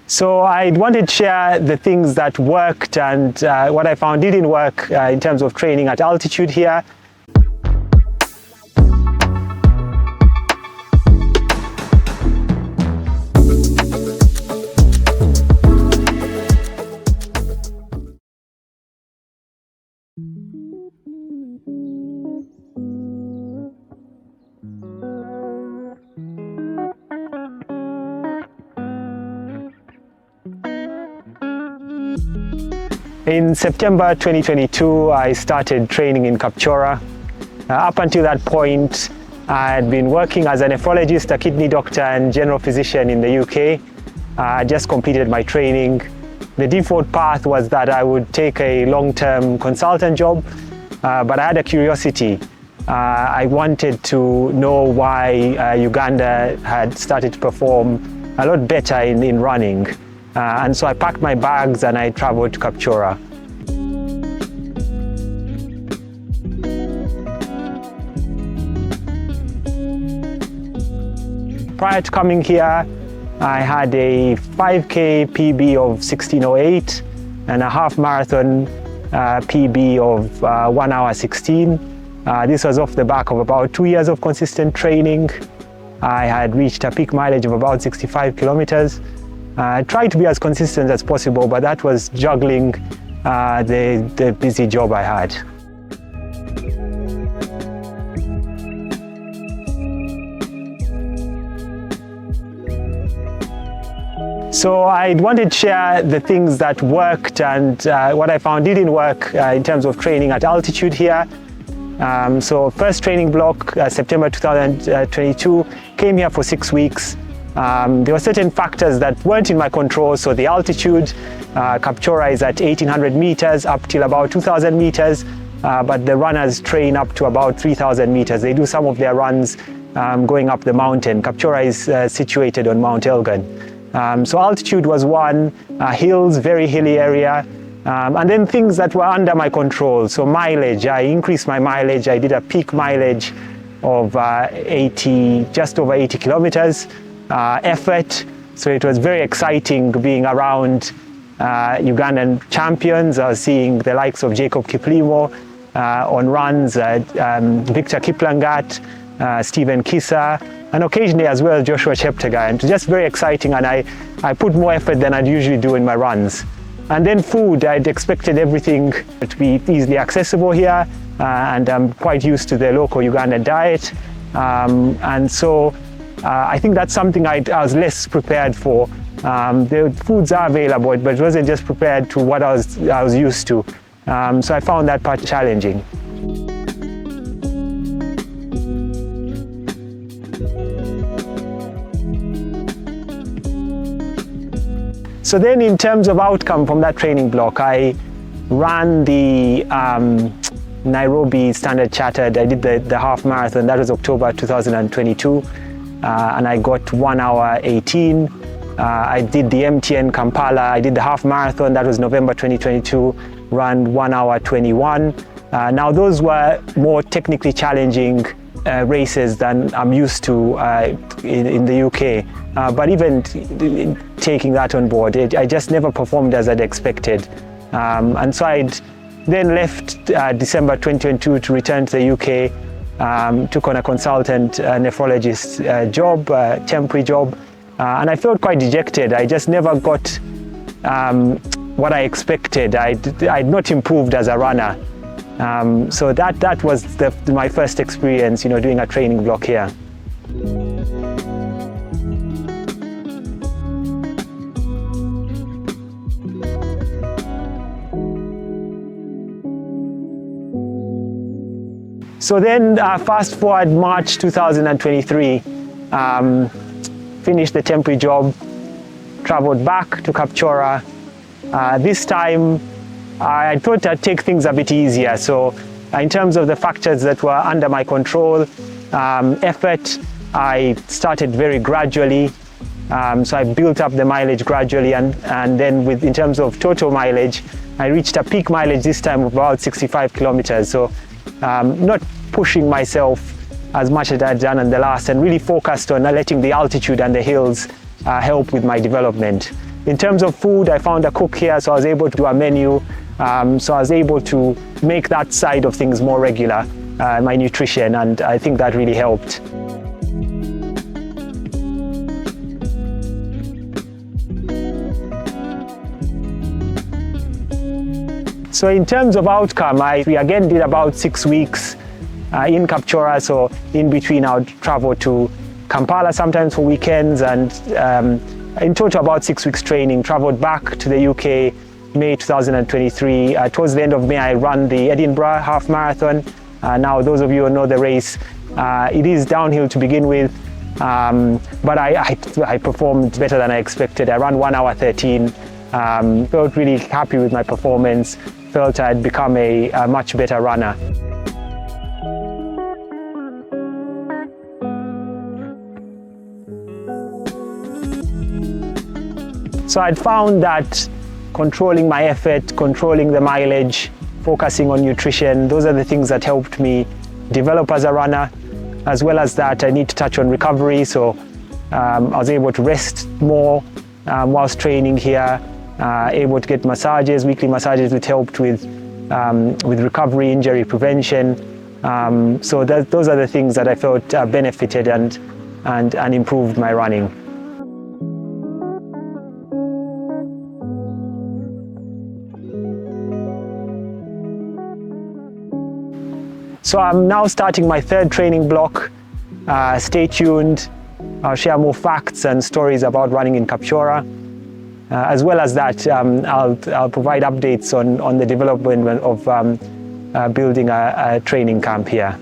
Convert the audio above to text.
So I wanted to share the things that worked and what I found didn't work in terms of training at altitude here. In September 2022, I started training in Kapchorwa. Up until that point, I had been working as a nephrologist, a kidney doctor and general physician in the UK. I just completed my training. The default path was that I would take a long-term consultant job, but I had a curiosity. I wanted to know why Uganda had started to perform a lot better in running. And so I packed my bags and I traveled to Kapchorwa. Prior to coming here, I had a 5K PB of 16:08 and a half marathon PB of 1 hour 16. This was off the back of about 2 years of consistent training. I had reached a peak mileage of about 65 kilometers. I tried to be as consistent as possible, but that was juggling the busy job I had. So I wanted to share the things that worked and what I found didn't work in terms of training at altitude here. So first training block, September 2022, came here for 6 weeks. There were certain factors that weren't in my control. So the altitude, Kapchorwa is at 1800 meters up till about 2000 meters, but the runners train up to about 3000 meters. They do some of their runs going up the mountain. Kapchorwa is situated on Mount Elgon. So altitude was one, hills, very hilly area, and then things that were under my control. So mileage, I increased my mileage. I did a peak mileage of just over 80 kilometers. Effort, so it was very exciting being around Ugandan champions. I was seeing the likes of Jacob Kiplimo on runs, Victor Kiplangat, Stephen Kisa, and occasionally as well Joshua Cheptegei, and just very exciting, and I put more effort than I'd usually do in my runs. And then food, I'd expected everything to be easily accessible here, and I'm quite used to the local Ugandan diet, and so I think that's something I was less prepared for. The foods are available, but it wasn't just prepared to what I was used to. So I found that part challenging. So then in terms of outcome from that training block, I ran the Nairobi Standard Chartered. I did the half marathon. That was October 2022. And I got 1 hour 18. I did the MTN Kampala. I did the half marathon. That was November 2022. Ran 1 hour 21. Now those were more technically challenging races than I'm used to in the UK. But even taking that on board, I just never performed as I'd expected. And so I'd then left December 2022 to return to the UK. Took on a consultant nephrologist job, temporary job, and I felt quite dejected. I just never got what I expected. I'd not improved as a runner. So that was my first experience, doing a training block here. So then fast forward March 2023, finished the temporary job, traveled back to Kapchorwa. This time I thought I'd take things a bit easier. So in terms of the factors that were under my control, effort, I started very gradually. So I built up the mileage gradually, and then in terms of total mileage, I reached a peak mileage this time of about 65 kilometers. So not pushing myself as much as I'd done in the last, and really focused on letting the altitude and the hills help with my development. In terms of food, I found a cook here, so I was able to do a menu. So I was able to make that side of things more regular, my nutrition, and I think that really helped. So in terms of outcome, we again did about 6 weeks in Kapchorwa. So in between I would travel to Kampala sometimes for weekends, and in total about 6 weeks training. Traveled back to the UK May 2023. Towards the end of May I ran the Edinburgh half marathon. Now those of you who know the race, it is downhill to begin with, but I performed better than I expected. I ran 1 hour 13. Felt really happy with my performance. Felt I'd become a much better runner. So I'd found that controlling my effort, controlling the mileage, focusing on nutrition, those are the things that helped me develop as a runner. As well as that, I need to touch on recovery. So I was able to rest more whilst training here. Able to get massages, weekly massages, which helped with recovery, injury prevention. So those are the things that I felt benefited and improved my running. So I'm now starting my 3rd training block. Stay tuned. I'll share more facts and stories about running in Kapchorwa. As well as that, I'll provide updates on the development of building a training camp here.